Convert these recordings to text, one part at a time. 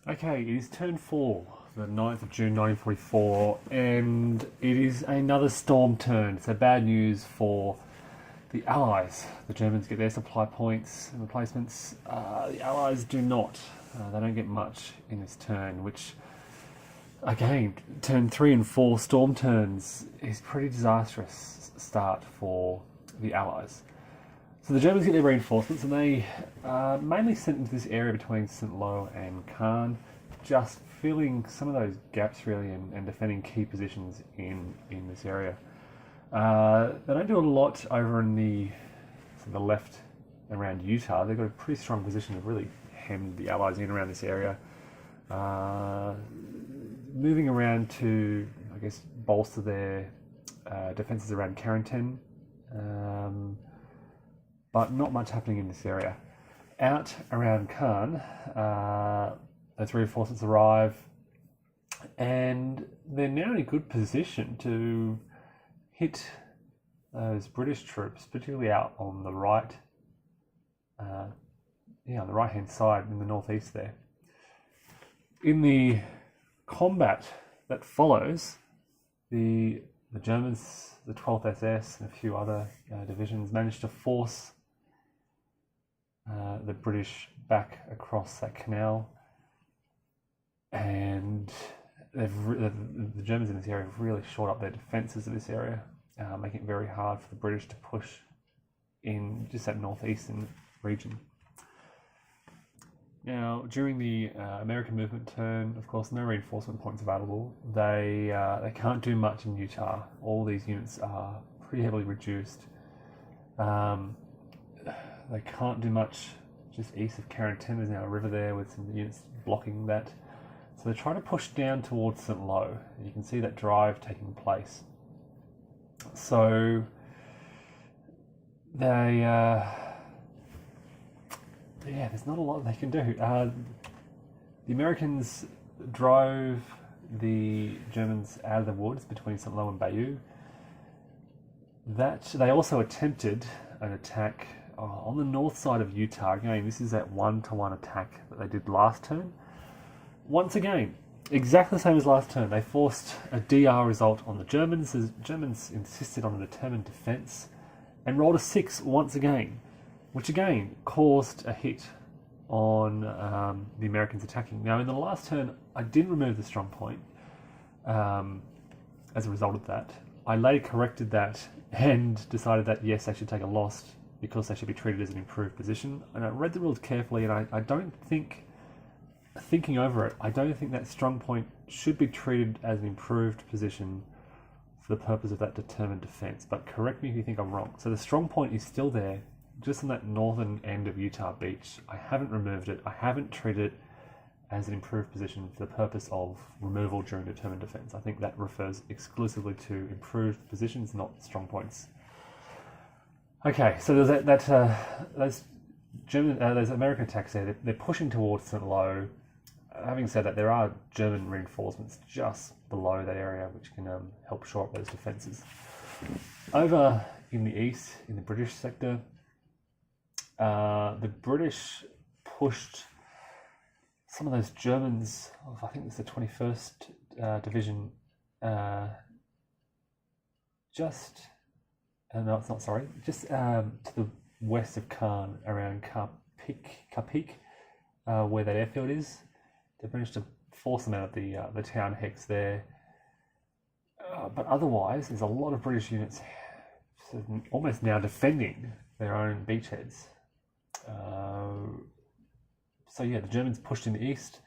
Okay, it is turn 4, the 9th of June 1944, and it is another storm turn. So bad news for the Allies. The Germans get their supply points and replacements. The Allies do not. They don't get much in this turn, which, again, turn 3 and 4 storm turns is pretty disastrous start for the Allies. So the Germans get their reinforcements, and they mainly sent into this area between St. Lo and Caen, just filling some of those gaps really and defending key positions in this area. They don't do a lot over in the left around Utah. They've got a pretty strong position to really hem the Allies in around this area. Moving around to, I guess, bolster their defences around Carrington. But not much happening in this area. Out around Caen, those reinforcements arrive, and they're now in a good position to hit those British troops, particularly out on the right, on the right-hand side in the northeast there. In the combat that follows, the Germans, the 12th SS and a few other divisions managed to force the British back across that canal, and the Germans in this area have really shored up their defences of this area, making it very hard for the British to push in just that northeastern region. Now, during the American movement turn, of course, no reinforcement points available. They can't do much in Utah. All these units are pretty heavily reduced. They can't do much just east of Carrington. There's now a river there with some units blocking that. So they're trying to push down towards St. Lo. And you can see that drive taking place. So they... there's not a lot they can do. The Americans drove the Germans out of the woods between St. Lo and Bayeux. They also attempted an attack on the north side of Utah. Again, this is that 1-to-1 attack that they did last turn. Once again, exactly the same as last turn. They forced a DR result on the Germans. The Germans insisted on a determined defence and rolled a 6 once again, which again caused a hit on the Americans attacking. Now, in the last turn, I didn't remove the strong point as a result of that. I later corrected that and decided that, yes, they should take a loss because they should be treated as an improved position. And I read the rules carefully, and I don't think, thinking over it, I don't think that strong point should be treated as an improved position for the purpose of that determined defence. But correct me if you think I'm wrong. So the strong point is still there, just on that northern end of Utah Beach. I haven't removed it. I haven't treated it as an improved position for the purpose of removal during determined defence. I think that refers exclusively to improved positions, not strong points. Okay, so there's those American attacks there. They're pushing towards St. Lo. Having said that, there are German reinforcements just below that area which can help shore up those defences. Over in the east, in the British sector, the British pushed some of those Germans, I think it's the 21st Division, just to the west of Caen, around Carpeek, where that airfield is. They managed to force them out of the town hex there. But otherwise, there's a lot of British units almost now defending their own beachheads. The Germans pushed in the east,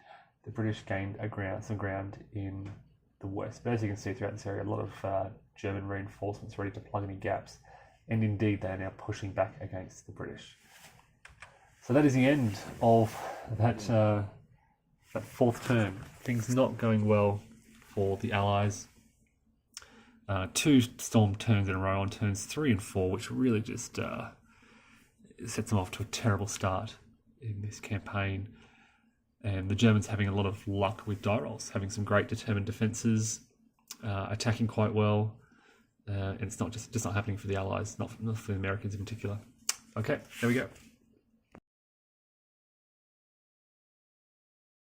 the British gained some ground in the west. But as you can see throughout this area, a lot of German reinforcements ready to plug any gaps, and indeed they are now pushing back against the British. So that is the end of that fourth turn. Things not going well for the Allies. 2 storm turns in a row on turns 3 and 4, which really just sets them off to a terrible start in this campaign. And the Germans having a lot of luck with die rolls, having some great determined defences, attacking quite well, and it's not just not happening for the Allies, not for the Americans in particular. Okay, there we go.